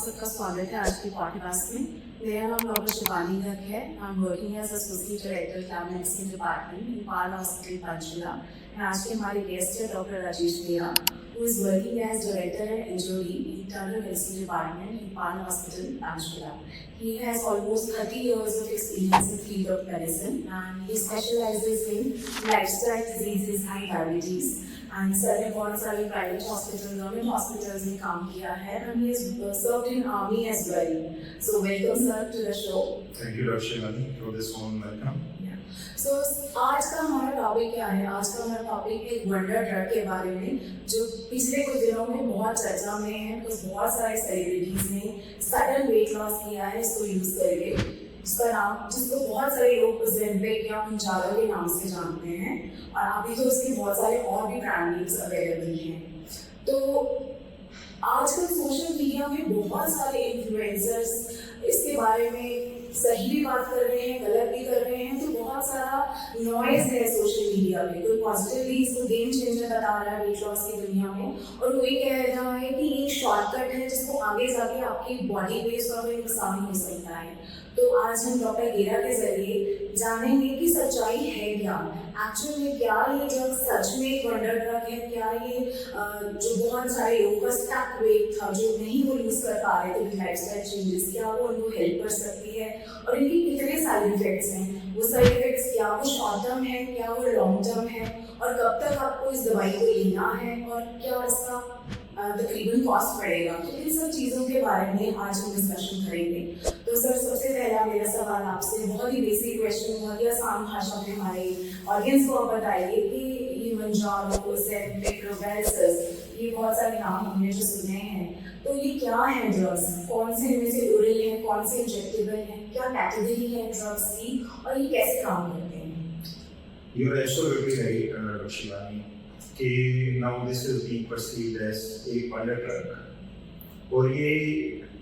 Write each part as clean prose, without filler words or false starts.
सबका स्वागत है आज की पॉडकास्ट में। मेरा नाम डॉक्टर शिवानी गर्ग है। I am working as associate director lab medicine department in Pal hospital Panchkula. आज के हमारे गेस्ट है doctor Rajesh Mehra, who is working as director at HOD internal medicine department in Pan Hospital, Panchkula. He has almost 30 years of experience in the field of medicine and he specializes in lifestyle diseases, high diabetes. And sir ने बहुत सारे private hospitals, government hospitals में काम किया है and he has served in army as well. So welcome sir to the show. Thank you Dr. Shivani for this warm welcome. So, आज का हमारा टॉपिक क्या है? आज का हमारा टॉपिक है वंडर ड्रग के बारे में, जो पिछले कुछ दिनों में बहुत चर्चा में है। कुछ बहुत सारे सेलिब्रिटीज ने सडन वेट लॉस किया है इसको यूज करके, जिसको बहुत सारे लोग ज़ेम्पिक या मोंजारो के नाम से जानते हैं और अभी तो उसके बहुत सारे और भी ब्रांड नेम्स अवेलेबल हैं। तो आजकल सोशल मीडिया में बहुत सारे इन्फ्लुएंसर्स इसके बारे में सही भी बात कर रहे हैं, गलत भी कर रहे हैं। तो बहुत सारा नॉइज है सोशल मीडिया में। कोई पॉजिटिवली इसको गेम चेंजर बता रहा है वेट लॉस की दुनिया में, और कोई कह रहा है कि ये शॉर्टकट है जिसको आगे जाके आपकी बॉडी बेस पर नुकसान हो सकता है। तो आज हम डॉक्टर गेरा के जरिए जानेंगे कि सच्चाई है क्या, एक्चुअल में क्या ये ड्रग सच में एक वंडर ड्रग है, क्या ये जो बहुत सारे लोगों का स्टक वेट था जो नहीं वो यूज़ कर पा रहे थे लाइफस्टाइल चेंजेस, क्या वो उनको हेल्प कर सकती है और इनके कितने साइड इफेक्ट्स हैं, वो साइड इफेक्ट्स क्या वो शॉर्ट टर्म है, क्या वो लॉन्ग टर्म है, और कब तक आपको इस दवाई को लेना है और क्या इसका तकरीबन कॉस्ट पड़ेगा। तो इन सब चीज़ों के बारे में आज हम डिस्कशन करेंगे। तो सर सबसे पहला मेरा सवाल आपसे बहुत ही बेसिक क्वेश्चन, बहुत ही आसान भाषा में हमारे ऑडियंस को आप बताइए कि ये मोंजारो, ज़ेम्पिक, रोबेल्सस, ये बहुत सारे नाम हमने जो सुने हैं, तो ये क्या है ड्रग्स, कौन से इनमें से ओरल हैं, कौन से इंजेक्टेबल हैं, क्या कैटेगरी है ड्रग्स की और ये कैसे काम करते हैं? You are absolutely right, Dr. Shivani. कि now this is being perceived as a wonder drug, और ये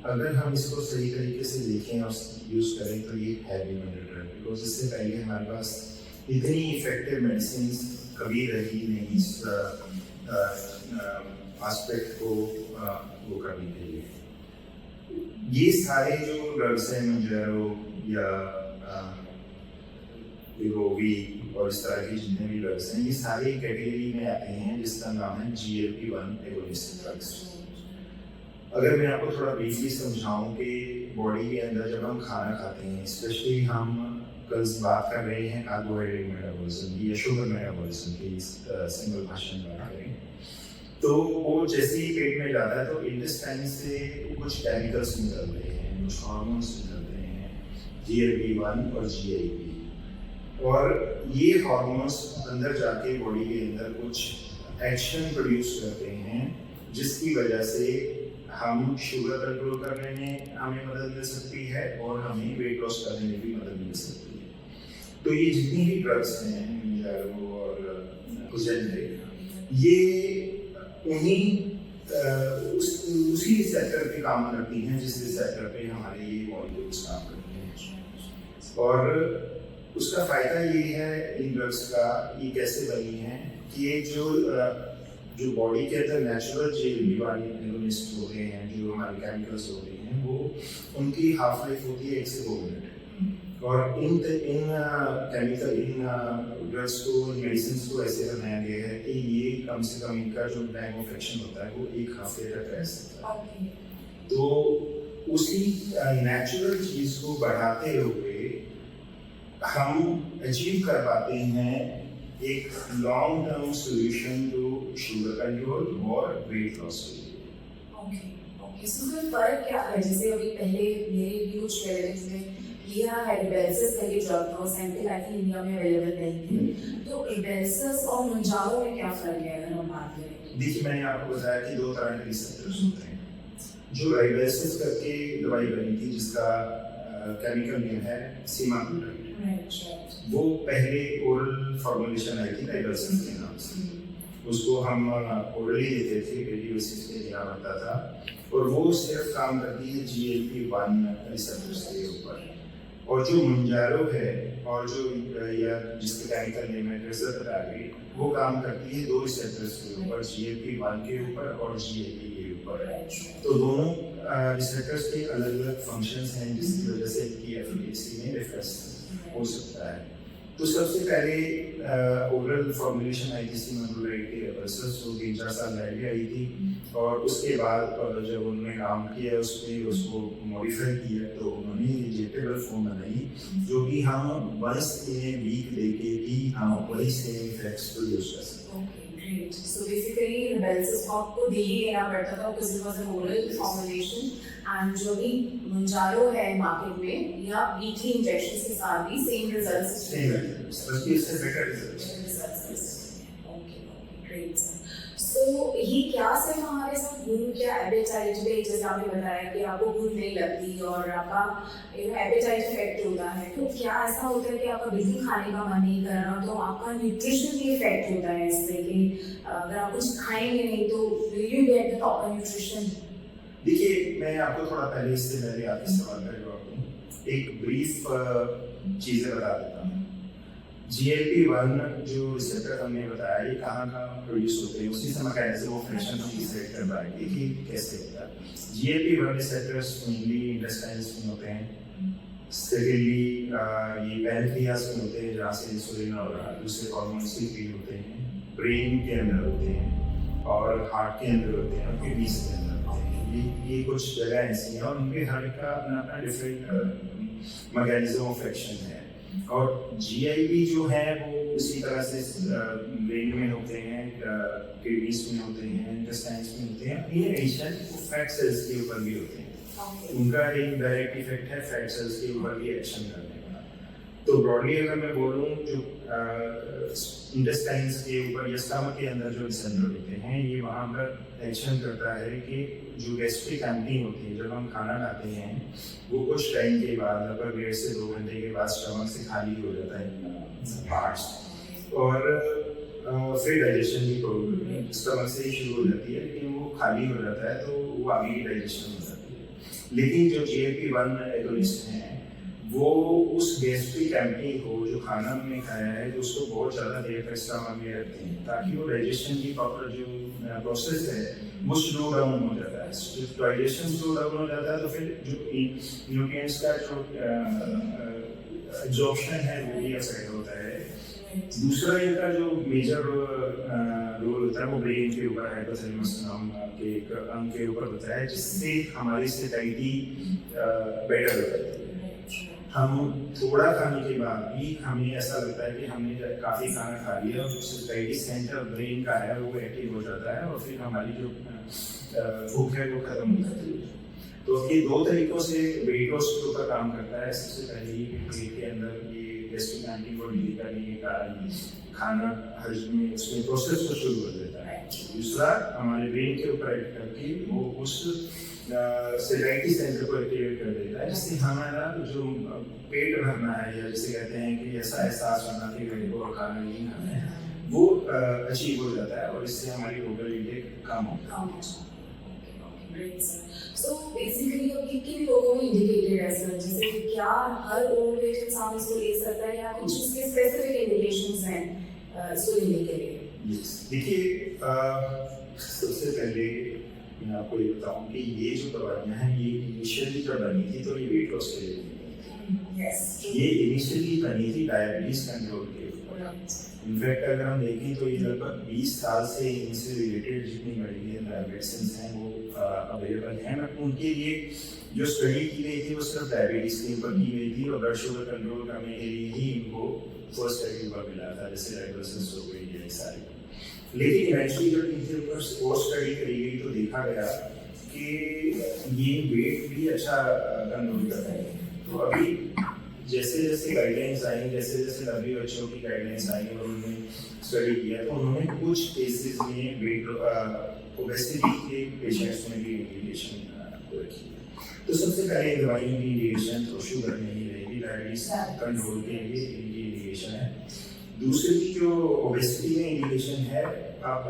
अगर हम इसको सही तरीके से देखें और यूज़ करें तो ये है भी वंडर ड्रग, बिकॉज इससे पहले हमारे पास इतनी इफेक्टिव मेडिसिन कभी रही नहीं इस एस्पेक्ट को वो करने के लिए। ये सारे जो ड्रग्स हैं मोंजारो या वेगोवी और इस तरह की जितने भी ड्रग्स हैं, ये सारी कैटेगरी में आते हैं जिसका नाम है GLP-1 एगोनिस्ट ड्रग्स। अगर मैं आपको थोड़ा ब्रीफली समझाऊं कि बॉडी के अंदर जब हम खाना खाते हैं, स्पेशली हम कल बात कर रहे हैं कार्बोहाइड्रेट मेटाबॉलिज्म की या शुगर मेटाबॉलिज्म की, सिंगल भाषा में बात करें, तो वो जैसे ही पेट में जाता है तो इंटेस्टाइन से कुछ केमिकल्स निकलते हैं, कुछ हार्मोन्स निकलते हैं, GLP-1 और GIP, और ये हार्मोन्स अंदर जाके बॉडी के अंदर कुछ एक्शन प्रोड्यूस करते हैं जिसकी वजह से हम शुगर कंट्रोल करने में हमें मदद मिल सकती है और हमें वेट लॉस करने में भी मदद मिल सकती है। तो ये जितनी भी ड्रग्स हैं मोंजारो और ज़ेम्पिक, ये उसी रिसेप्टर पे काम करती हैं जिस रिसेप्टर पे हमारे ये मॉलिक्यूल्स काम करते हैं। और उसका फ़ायदा ये है इन ड्रग्स का, ये कैसे बनी है कि ये जो बॉडी के अंदर नेचुरल GLP-1 एगोनिस्ट होते हैं, जो हमारे केमिकल्स होते हैं, वो उनकी हाफ लाइफ होती है 1 से 2 मिनट, और इन केमिकल इन ड्रग्स को, मेडिसिन को ऐसे बनाया गया है कि ये कम से कम इनका जो टाइम ऑफ एक्शन होता है वो 1 हफ्ते तक रह सकता है। तो उसी नेचुरल चीज़ को बढ़ाते हुए हम अचीव कर पाते हैं एक long term solution to sugar control और वेट लॉस के लिए। ओके, सो फिर फर्क क्या है? जैसे अभी पहले मेरे न्यूज़ चैनल्स में लिया है रिबेल्सिस का ये ड्रग था, सैंपल आई थिंक इंडिया में अवेलेबल नहीं थी, तो रिबेल्सिस और मोंजारो में क्या फर्क है अगर हम बात करें? देखिए, मैंने आपको बताया कि 2 तरह के रिसेप्टर्स होते हैं। जो रिबेल्सिस करके दवाई बनी थी जिसका केमिकल नेम है सीमाग्लूटाइड, वो पहले ओरल फॉर्मुलेशन आई थी रिबेल्सिस के नाम से, उसको हम ओरली देते थे, डेली बेसिस पे देना पड़ता था, और वो सिर्फ काम करती है GLP-1 रिसेप्टर्स के ऊपर। और जो मोंजारो है और जो या जिसके केमिकल नेम है ट्रेजर, वो काम करती है 2 रिसेप्टर्स के ऊपर, GLP-1 के ऊपर और GIP के ऊपर। इम्पोर्टेंट है। तो दोनों रिसेप्टर्स के अलग अलग फंक्शंस हैं जिसकी वजह से इनकी एफिकेसी में डिफरेंस हो सकता है। तो सबसे पहले ओरल फॉर्मुलेशन आई थी सीमाग्लोराइड के वर्सेस जो 3-4 साल पहले आई थी, और उसके बाद जब उन्होंने काम किया उस पर उसको मॉडिफाई किया तो उन्होंने इंजेक्टेबल फॉर्म बनाई जो कि हम वंस इन ए वीक लेके भी हम वही सेम इफेक्ट्स प्रोड्यूस कर सकते हैं। Great. So basically, Rybelsus आपको daily लेना पड़ता था because it was an oral formulation, and जो भी Mounjaro है मार्केट में या weekly injections के साथ भी same results बल्कि इससे better results। Okay, great sir. So ये क्या सिर्फ हमारे साथ गुरु क्या एपेटाइट पे जैसे आपने बताया कि आपको भूख नहीं लगती और आपका एपेटाइट इफेक्ट होता है, तो क्या ऐसा होता है कि आपका बिल्कुल खाने का मन नहीं कर रहा तो आपका न्यूट्रिशन भी इफेक्ट होता है इससे कि अगर आप कुछ खाएंगे नहीं तो will you get the proper nutrition? देखिए, मैं आपको थोड़ा पहले इससे पहले आपके सवाल का जवाब दूं, एक ब्रीफ चीज़ें बता देता हूँ। GLP-1 जो रिसेप्टर हमने बताया ये कहाँ प्रोड्यूस होते हैं, उसी से मैकेनिज्म ऑफ एक्शन हम डिसाइड कर पाएंगे कि कैसे होता है। GLP-1 रिसेप्टर्स मेनली इंटेस्टाइन्स में होते हैं, सेकेंडली ये पैनक्रियास में होते हैं जहाँ से इंसुलिन और दूसरे हार्मोन्स सीक्रेट होते हैं, ब्रेन के अंदर होते हैं और हार्ट के अंदर होते हैं और किडनीज के अंदर होते हैं। ये कुछ जगह ऐसी हैं और उनके हर का अपना अपना डिफरेंट मैकेनिज्म ऑफ एक्शन है। और GIP जो है वो उसी तरह से ब्रेन में होते हैं, किडनीज में होते हैं, इंटेस्टाइन्स में होते हैं। ये एडिशन फैट सेल्स के ऊपर भी होते हैं, उनका एक डायरेक्ट इफेक्ट है फैट सेल्स के ऊपर भी एक्शन करने का। तो ब्रॉडली अगर मैं बोलूँ जो इंटेस्टाइन्स के ऊपर या स्टमक के अंदर जो रिसेप्टर होते हैं ये वहाँ पर एक्शन करता है कि जो गैस्ट्रिक एम्पटी होती है, जब हम खाना खाते हैं वो कुछ टाइम के बाद लगभग 1.5 से 2 घंटे के बाद स्टमक से खाली हो जाता है पार्ट्स, और फिर डाइजेशन भी स्टमक से ही शुरू हो जाती है, लेकिन वो खाली हो जाता है तो वो आगे की डाइजेशन हो जाती है। लेकिन जो GLP-1 एगोनिस्ट हैं वो उस गैस्ट्रिक एम्पटी को जो खाना हमने खाया है तो उसको बहुत ज़्यादा देर तक स्टमक में रखते हैं ताकि वो डाइजेशन की प्रॉपर जो प्रोसेस है वो स्लो डाउन हो जाता है। जब डाइजेशन स्लो डाउन हो जाता है तो फिर जो न्यूट्रिएंट्स का जो एब्जॉर्प्शन है वो भी अफेक्ट होता है। दूसरा इनका जो मेजर रोल होता है वो ब्रेन के ऊपर हाइपोथैलेमस नाम के एक अंग के ऊपर होता है जिससे हमारी सेटिटी बेटर हो जाती है। हम थोड़ा खाने के बाद भी हमें ऐसा लगता है कि हमने काफ़ी खाना खा लिया और जो सेटिटी सेंटर ब्रेन का है वो एक्टिव हो जाता है और फिर हमारी जो भूख है वो खत्म हो जाती है। तो ये 2 तरीक़ों से वेट लॉस के ऊपर काम करता है। सबसे पहले पेट के अंदर ये गैस्ट्रिक एम्पटी को डील करने के कारण खाना हजम में उसमें प्रोसेस को शुरू कर देता है। दूसरा हमारे ब्रेन के ऊपर एक्ट करके वो उस सेटिटी सेंटर को एक्टिवेट कर देता है जिससे हमारा जो पेट भरना है या जिसे कहते हैं कि ऐसा एहसास होना कि मेरे को खाना नहीं खाना है वो अचीव हो जाता है और इससे हमारी टोटल इंटेक कम होता है। So basically किन लोगों में इंडिकेटेड है सर, जैसे क्या हर ओवरवेट इंसान इसको ले सकता है या कुछ इसके स्पेसिफिक इंडिकेशंस हैं इसको लेने के लिए? देखिए, सबसे पहले मैं आपको ये बताऊं कि ये जो दवाइयाँ हैं ये इनिशियली जब बनी थी तो ये वेट लॉस के लिए ये इनिशियली बनी थी डायबिटीज कंट्रोल के ऊपर। इनफैक्ट अगर हम देखें तो ये लगभग 20 साल से इनसे रिलेटेड जितनी मेडिसिन हैं वो अवेलेबल हैं। बट उनके लिए जो स्टडी की गई थी वो सिर्फ डायबिटीज के ऊपर की गई थी और ब्लड शुगर कंट्रोल करने के लिए ही इनको फर्स्ट स्टडी ऊपर मिला था, जैसे डायबिटीज हो गई ये सारी। लेकिन इवेंचुअली जब इनके ऊपर और स्टडी करी गई तो देखा गया कि ये वेट भी अच्छा कंट्रोल करता है। तो अभी जैसे जैसे गाइडलाइंस आई, जैसे जैसे WHO की गाइडलाइंस आई और उन्होंने स्टडी किया तो उन्होंने कुछ केसेस में वेट ओबेसिटी के पेशेंट्स में भी इंडिकेशन को रखी। तो सबसे पहले दवाइयों की इंडिकेशन तो शुगर में ही रहेगी, डायबिटीज कंट्रोल के लिए इनकी इंडिकेशन है। दूसरी जो ओबेसिटी में इंडिकेशन है, अब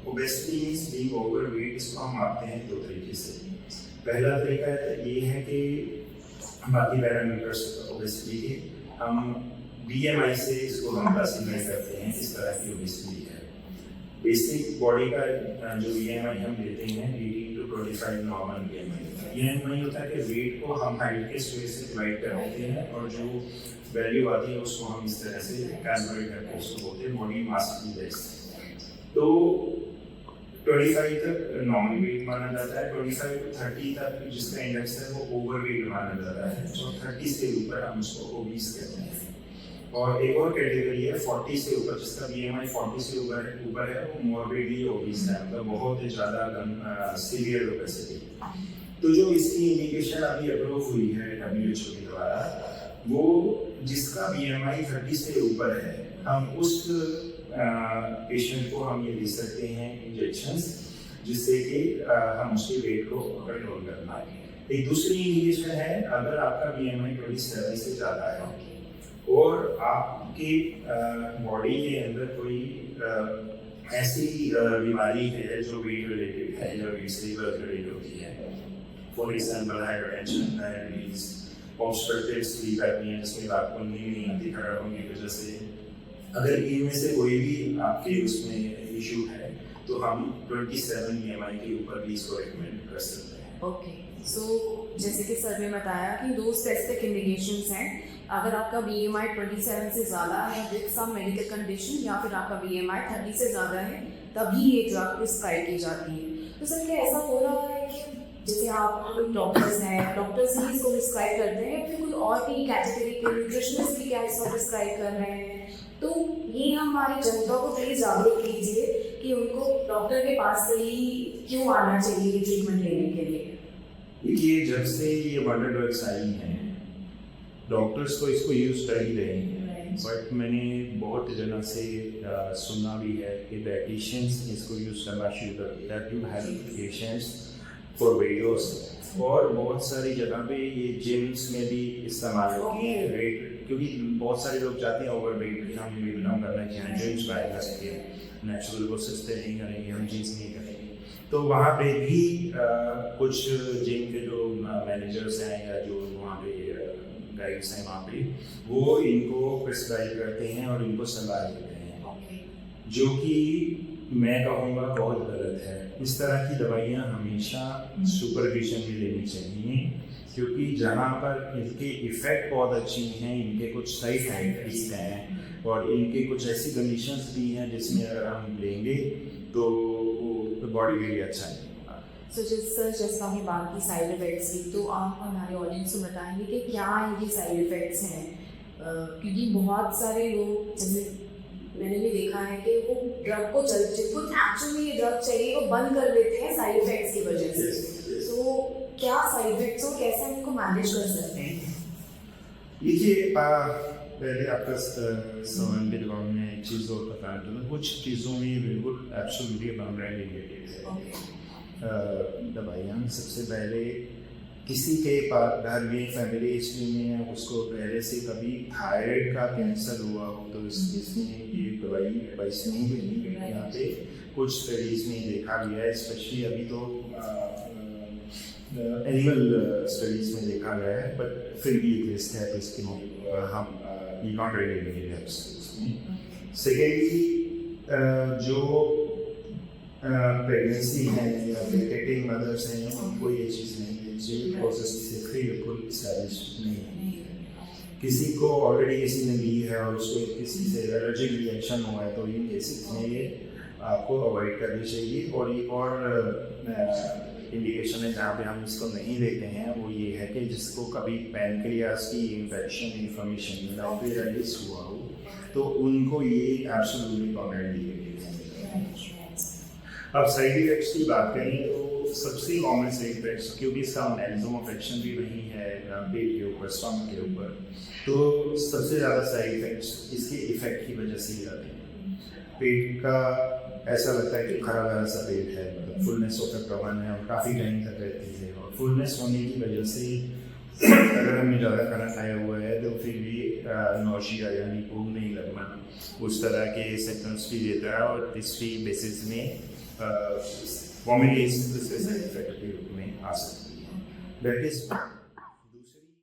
ओबेसिटी मींस बीइंग ओवरवेट, इसको हम मापते हैं 2 तरीके से। पहला तरीका ये है कि बाकी पैरामीटर्स ओबेसिटी के हम BMI से इसको हम क्लासिफाई करते हैं, इस तरह की ओबेसिटी है। बेसिक बॉडी का जो BMI हम लेते हैं 18 to 25 नॉर्मल BMI होता है कि वेट को हम हाइट के स्क्वायर से डिवाइड कर देते हैं और जो वैल्यू आती है उसको हम इस तरह से कैलकुलेट करके उसको बोलते हैं बॉडी मास इंडेक्स। तो 25 तक नॉर्मल वेट माना जाता है, 25 to 30 तक जिसका इंडेक्स है वो ओवर वेट माना जाता है, और 30 से ऊपर हम उसको ओबीस कहते हैं। और एक और कैटेगरी है 40 से ऊपर, जिसका BMI 40 से ऊपर है वो मॉर्बिडली ओबीस है, मतलब बहुत ही ज़्यादा सीवियर ओबेसिटी। तो जो इसकी इंडिकेशन अभी अप्रूव हुई है WHO के द्वारा, वो जिसका BMI 30 से ऊपर है, हम उस पेशेंट को हम ये दे सकते हैं इंजेक्शंस, जिससे कि हम उसके वेट को कंट्रोल कर पाए। एक दूसरी इंडिकेशन है अगर आपका BMI 27 से ज़्यादा है और आपकी बॉडी के अंदर कोई ऐसी बीमारी है जो वेट रिलेटेड है या वेट से रिलेटेड होती है, for example hypertension, diabetes, obstructive sleep apnoea जिसमें आपको नींद नहीं आती खड़ा होने की वजह से, अगर इनमें से कोई भी आपके उसमें इशू है तो हम 27 BMI के ऊपर भी इसको रिकमेंड कर सकते हैं। ओके, सो जैसे कि सर ने बताया कि दो स्पेसिफिक इंडिकेशंस हैं, अगर आपका BMI 27 से ज़्यादा है विद सम मेडिकल कंडीशन, या फिर आपका BMI 30 से ज़्यादा है, तभी ये ड्रग प्रिस्क्राइब की जाती है। तो सर क्या ऐसा हो रहा है कि जैसे आप कोई डॉक्टर्स हैं, डॉक्टर्स ही इसको प्रिस्क्राइब करते हैं, फिर कोई और भी कैटेगरी के न्यूट्रिशनिस्ट भी क्या इसको प्रिस्क्राइब कर रहे हैं? तो ये हमारी जनता को प्लीज़ जागरूक कीजिए कि उनको डॉक्टर के पास से ही क्यों आना चाहिए ट्रीटमेंट लेने के लिए। देखिए, जब से ये वंडर ड्रग्स आई हैं डॉक्टर्स तो इसको यूज़ कर ही रहे हैं, बट मैंने बहुत जनों से सुना भी है कि डाइटिशियंस इसको यूज़ करना शुरू कर दिया to help patients for weight loss, और बहुत सारी जगह पे ये जिम्स में भी इस्तेमाल होती है वेट, क्योंकि बहुत सारे लोग चाहते हैं ओवर वेट हम बिलोंग करना चाहिए, जिम्स बाय कर सके, नेचुरल प्रोसेस से नहीं करेंगे, हम जीन्स नहीं करेंगे। तो वहाँ पे भी कुछ जिम के जो मैनेजर्स हैं या जो वहाँ पे गाइड्स हैं वहाँ पे, वो इनको प्रिस्क्राइब करते हैं और इनको सलाह देते हैं, जो कि मैं कहूँगा बहुत गलत है। इस तरह की दवाइयाँ हमेशा सुपरविजन में लेनी चाहिए, क्योंकि जहाँ पर इनके इफ़ेक्ट बहुत अच्छी हैं, इनके कुछ साइड इफेक्ट्स हैं और इनके कुछ ऐसी कंडीशंस भी हैं जिसमें अगर हम लेंगे तो बॉडी के लिए अच्छा नहीं होगा। सर जैसा हमने बात की साइड इफ़ेक्ट्स की, तो आप हमारे ऑडियंस को बताएंगे कि क्या इनके साइड इफ़ेक्ट्स हैं? क्योंकि बहुत सारे लोग, जैसे मैंने भी देखा है कि वो ड्रग को जिनको एक्चुअली ये ड्रग चाहिए वो बंद कर देते हैं साइड इफ़ेक्ट्स की वजह से। तो क्या साइड इफ़ेक्ट्स हो, कैसे इनको मैनेज कर सकते हैं? देखिए, पहले आपका सवाल के जवाब में एक चीज़ और बता दूँ, कुछ चीज़ों में बिल्कुल एब्सोल्युटली रिलेटेड है। दवाइयाँ सबसे पहले किसी के पास घर में फैमिली हिस्ट्री में उसको पहले से कभी थायराइड का कैंसर हुआ हो तो इसमें ये दवाई एडवाइस नहीं देनी है। यहाँ पे कुछ स्टडीज़ में देखा गया है, स्पेशली अभी तो एनिमल स्टडीज़ में देखा गया है, बट फिर भी एक रिस्क है, तो इसके हम नॉट रेडी। सेकेंडली, जो प्रेगनेंसी है या लैक्टेटिंग मदर्स हैं उनको ये चीज़ नहीं लेनी चाहिए, प्रोसेस से फ्री बिल्कुल इस्टेब्लिश नहीं है। किसी को ऑलरेडी किसी ने ली है और उसको किसी से एलर्जिक रिएक्शन हुआ है तो इन केसेस में ये आपको अवॉइड करनी चाहिए। और एक और इंडिकेशन है जहाँ पे हम इसको नहीं देते हैं, वो ये है कि जिसको कभी पैनक्रियास की इन्फेक्शन इन्फॉर्मेशन या पेरालिसिस हुआ हो तो उनको ये एब्सोल्युटली कॉन्ट्राइंडिकेटेड है। अब साइड इफेक्ट्स की बात करें तो सबसे कॉमन साइड इफेक्ट्स, क्योंकि इसका मैक्सिमम ऑफ एक्शन भी वही है पेट के ऊपर, स्टमक के ऊपर, तो सबसे ज़्यादा साइड इफेक्ट्स इसके इफेक्ट की वजह से ही आते हैं। पेट का ऐसा लगता है कि खरा खरा सा पेट है, मतलब फुलनेस ऑफ द स्टमक है और काफ़ी टाइम तक रहती है, और फुलनेस होने की वजह से अगर हमने ज़्यादा खाना खाया हुआ है तो फिर भी नौशिया यानी भूख नहीं लगना, उस तरह के सिम्टम्स भी देता है, और इसकी बेसिस में वॉमिटिंग के रूप में आ सकती है। That is